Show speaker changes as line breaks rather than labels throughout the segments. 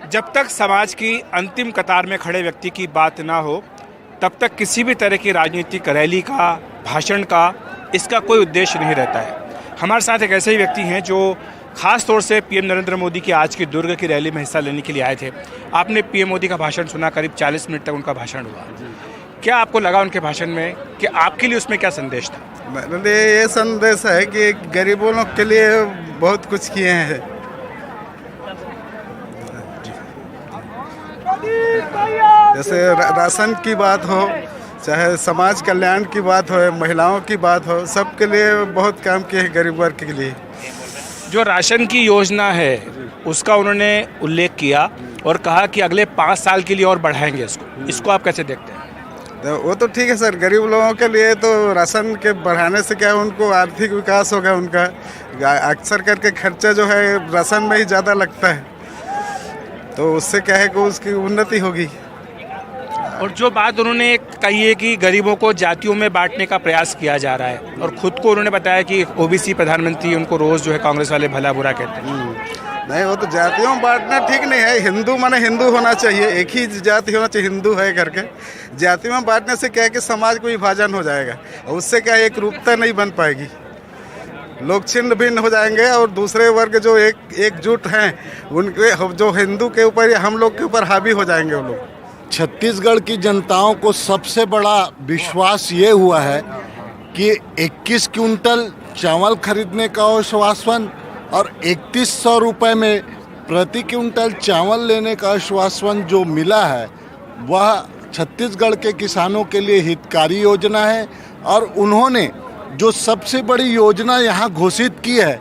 जब तक समाज की अंतिम कतार में खड़े व्यक्ति की बात ना हो, तब तक किसी भी तरह की राजनीतिक रैली का, भाषण का, इसका कोई उद्देश्य नहीं रहता है। हमारे साथ एक ऐसे ही व्यक्ति हैं जो खास तौर से पीएम नरेंद्र मोदी की आज की दुर्ग की रैली में हिस्सा लेने के लिए आए थे। आपने पीएम मोदी का भाषण सुना, करीब 40 मिनट तक उनका भाषण हुआ। क्या आपको लगा उनके भाषण में कि आपके लिए उसमें क्या संदेश था?
मेरे लिए ये संदेश है कि गरीबों लोग के लिए बहुत कुछ किए हैं। जैसे राशन की बात हो, चाहे समाज कल्याण की बात हो, महिलाओं की बात हो, सबके लिए बहुत काम किए हैं गरीब वर्ग के लिए।
जो राशन की योजना है उसका उन्होंने उल्लेख किया और कहा कि अगले 5 साल के लिए और बढ़ाएंगे इसको आप कैसे देखते हैं?
तो वो तो ठीक है सर, गरीब लोगों के लिए तो राशन के बढ़ाने से क्या है, उनको आर्थिक विकास होगा उनका। अक्सर करके खर्चा जो है राशन में ही ज़्यादा लगता है, तो उससे क्या है कि उसकी उन्नति होगी।
और जो बात उन्होंने कही है कि गरीबों को जातियों में बांटने का प्रयास किया जा रहा है, और खुद को उन्होंने बताया कि ओबीसी प्रधानमंत्री उनको रोज़ जो है कांग्रेस वाले भला बुरा कहते हैं।
नहीं, वो तो जातियों में बांटना ठीक नहीं है। हिंदू माने हिंदू होना चाहिए, एक ही जाति होना चाहिए, हिंदू है करके। जाति में बांटने से क्या है कि समाज को विभाजन हो जाएगा, और उससे क्या एक रूपता नहीं बन पाएगी। लोग छिन्न भिन्न हो जाएंगे और दूसरे वर्ग जो एकजुट हैं उनके, जो हिंदू के ऊपर या हम लोग के ऊपर हावी हो जाएंगे वो लोग।
छत्तीसगढ़ की जनताओं को सबसे बड़ा विश्वास ये हुआ है कि 21 क्विंटल चावल खरीदने का आश्वासन और 3100 रुपये में प्रति क्विंटल चावल लेने का आश्वासन जो मिला है, वह छत्तीसगढ़ के किसानों के लिए हितकारी योजना है। और उन्होंने जो सबसे बड़ी योजना यहाँ घोषित की है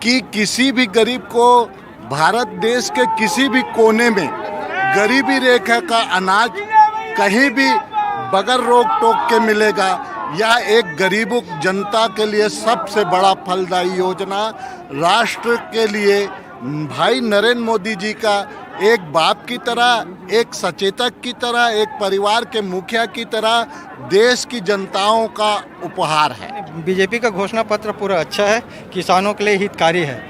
कि किसी भी गरीब को भारत देश के किसी भी कोने में गरीबी रेखा का अनाज कहीं भी बगैर रोक टोक के मिलेगा। यह एक गरीब जनता के लिए सबसे बड़ा फलदायी योजना, राष्ट्र के लिए भाई नरेंद्र मोदी जी का एक बाप की तरह, एक सचेतक की तरह, एक परिवार के मुखिया की तरह देश की जनताओं का उपहार है।
बीजेपी का घोषणा पत्र पूरा अच्छा है, किसानों के लिए हितकारी है।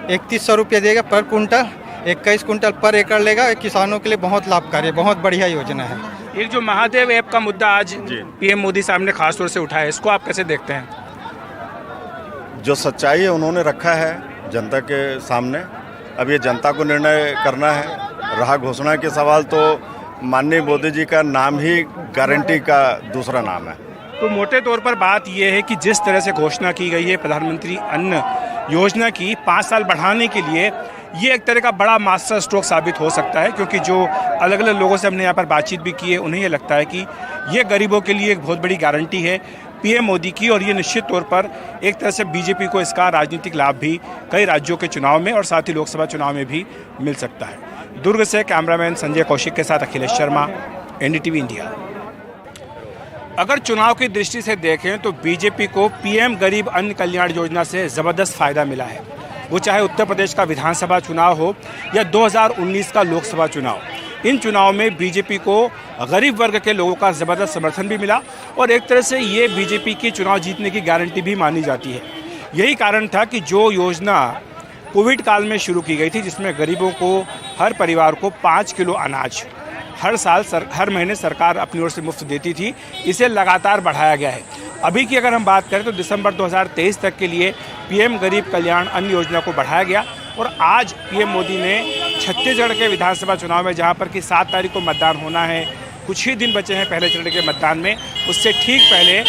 3100 रुपये देगा पर कुंटल, 21 कुंटल पर एकड़ लेगा। किसानों के लिए बहुत लाभकारी है, बहुत बढ़िया योजना है।
एक जो महादेव ऐप का मुद्दा आज पीएम मोदी साहब ने खास तौर से उठाया, इसको आप कैसे देखते हैं?
जो सच्चाई है उन्होंने रखा है जनता के सामने। अब ये जनता को निर्णय करना है। रहा घोषणा के सवाल, तो माननीय मोदी जी का नाम ही गारंटी का दूसरा नाम है।
तो मोटे तौर पर बात यह है कि जिस तरह से घोषणा की गई है प्रधानमंत्री अन्न योजना की 5 साल बढ़ाने के लिए, ये एक तरह का बड़ा मास्टर स्ट्रोक साबित हो सकता है, क्योंकि जो अलग अलग लोगों से हमने यहाँ पर बातचीत भी की है, उन्हें ये लगता है कि ये गरीबों के लिए एक बहुत बड़ी गारंटी है पीएम मोदी की, और ये निश्चित तौर पर एक तरह से बीजेपी को इसका राजनीतिक लाभ भी कई राज्यों के चुनाव में और साथ ही लोकसभा चुनाव में भी मिल सकता है। दुर्ग से कैमरामैन संजय कौशिक के साथ अखिलेश शर्मा, एनडीटीवी इंडिया। अगर चुनाव की दृष्टि से देखें तो बीजेपी को पीएम गरीब अन्न कल्याण योजना से ज़बरदस्त फायदा मिला है, वो चाहे उत्तर प्रदेश का विधानसभा चुनाव हो या 2019 का लोकसभा चुनाव। इन चुनाव में बीजेपी को गरीब वर्ग के लोगों का ज़बरदस्त समर्थन भी मिला, और एक तरह से ये बीजेपी की चुनाव जीतने की गारंटी भी मानी जाती है। यही कारण था कि जो योजना कोविड काल में शुरू की गई थी, जिसमें गरीबों को, हर परिवार को 5 किलो अनाज हर महीने सरकार अपनी ओर से मुफ्त देती थी, इसे लगातार बढ़ाया गया है। अभी की अगर हम बात करें तो दिसंबर 2023 तक के लिए पीएम गरीब कल्याण अन्न योजना को बढ़ाया गया, और आज पीएम मोदी ने छत्तीसगढ़ के विधानसभा चुनाव में, जहां पर कि 7 तारीख को मतदान होना है, कुछ ही दिन बचे हैं पहले चरण के मतदान में, उससे ठीक पहले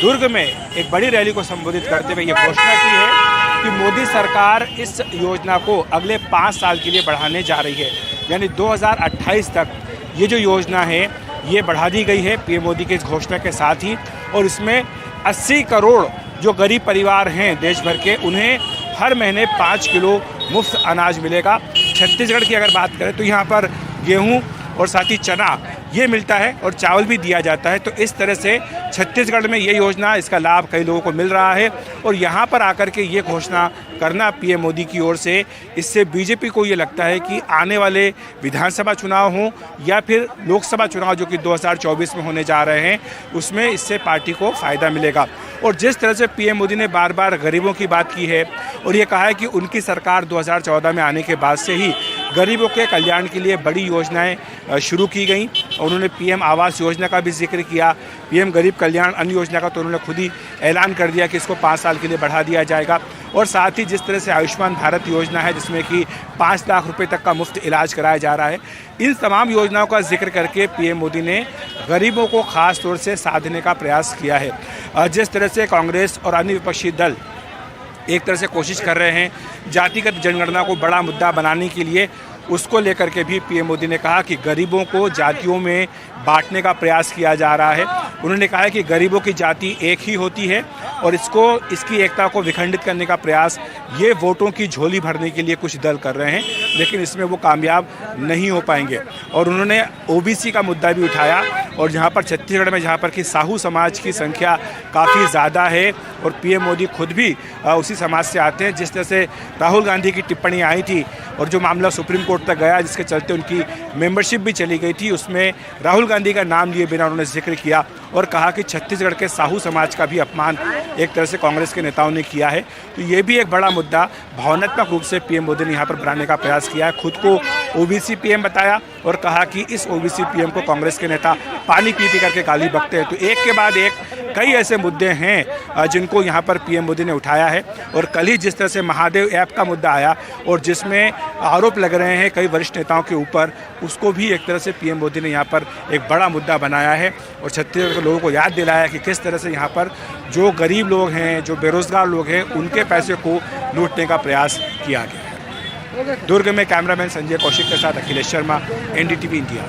दुर्ग में एक बड़ी रैली को संबोधित करते हुए ये घोषणा की है कि मोदी सरकार इस योजना को अगले 5 साल के लिए बढ़ाने जा रही है। यानी 2028 तक ये जो योजना है ये बढ़ा दी गई है पीएम मोदी की इस घोषणा के साथ ही, और इसमें 80 करोड़ जो गरीब परिवार हैं देश भर के, उन्हें हर महीने 5 किलो मुफ्त अनाज मिलेगा। छत्तीसगढ़ की अगर बात करें तो यहाँ पर गेहूँ और साथ ही चना ये मिलता है और चावल भी दिया जाता है। तो इस तरह से छत्तीसगढ़ में ये योजना, इसका लाभ कई लोगों को मिल रहा है, और यहाँ पर आकर के ये घोषणा करना पीएम मोदी की ओर से, इससे बीजेपी को ये लगता है कि आने वाले विधानसभा चुनाव हों या फिर लोकसभा चुनाव जो कि 2024 में होने जा रहे हैं, उसमें इससे पार्टी को फ़ायदा मिलेगा। और जिस तरह से पीएम मोदी ने बार बार गरीबों की बात की है और ये कहा है कि उनकी सरकार 2014 में आने के बाद से ही गरीबों के कल्याण के लिए बड़ी योजनाएं शुरू की गई। उन्होंने पीएम आवास योजना का भी जिक्र किया, पीएम गरीब कल्याण अन्न योजना का तो उन्होंने खुद ही ऐलान कर दिया कि इसको 5 साल के लिए बढ़ा दिया जाएगा। और साथ ही जिस तरह से आयुष्मान भारत योजना है जिसमें कि 5 लाख रुपए तक का मुफ्त इलाज कराया जा रहा है, इन तमाम योजनाओं का जिक्र करके पीएम मोदी ने गरीबों को खास तौर से साधने का प्रयास किया है। जिस तरह से कांग्रेस और अन्य विपक्षी दल एक तरह से कोशिश कर रहे हैं जातिगत जनगणना को बड़ा मुद्दा बनाने के लिए, उसको लेकर के भी पीएम मोदी ने कहा कि गरीबों को जातियों में बांटने का प्रयास किया जा रहा है। उन्होंने कहा है कि गरीबों की जाति एक ही होती है और इसकी एकता को विखंडित करने का प्रयास ये वोटों की झोली भरने के लिए कुछ दल कर रहे हैं, लेकिन इसमें वो कामयाब नहीं हो पाएंगे। और उन्होंने ओबीसी का मुद्दा भी उठाया और जहाँ पर छत्तीसगढ़ में जहाँ पर कि साहू समाज की संख्या काफ़ी ज़्यादा है और पीएम मोदी खुद भी उसी समाज से आते हैं। जिस तरह से राहुल गांधी की टिप्पणी आई थी और जो मामला सुप्रीम कोर्ट तक गया जिसके चलते उनकी मेंबरशिप भी चली गई थी, उसमें राहुल गांधी का नाम लिए बिना उन्होंने जिक्र किया और कहा कि छत्तीसगढ़ के साहू समाज का भी अपमान एक तरह से कांग्रेस के नेताओं ने किया है। तो ये भी एक बड़ा मुद्दा भावनात्मक रूप से पीएम मोदी ने यहाँ पर बनाने का प्रयास किया है। खुद को ओबीसी पीएम बताया और कहा कि इस ओबीसी पीएम को कांग्रेस के नेता पानी पी करके गाली बकते हैं। तो एक के बाद एक कई ऐसे मुद्दे हैं जिनको यहाँ पर पीएम मोदी ने उठाया है। और कल ही जिस तरह से महादेव ऐप का मुद्दा आया और जिसमें आरोप लग रहे हैं कई वरिष्ठ नेताओं के ऊपर, उसको भी एक तरह से पीएम मोदी ने यहाँ पर एक बड़ा मुद्दा बनाया है और छत्तीसगढ़ के लोगों को याद दिलाया कि किस तरह से यहाँ पर जो गरीब लोग हैं, जो बेरोजगार लोग हैं, उनके पैसे को लूटने का प्रयास किया गया है। दुर्ग में कैमरामैन संजय कौशिक के साथ अखिलेश शर्मा, NDTV इंडिया।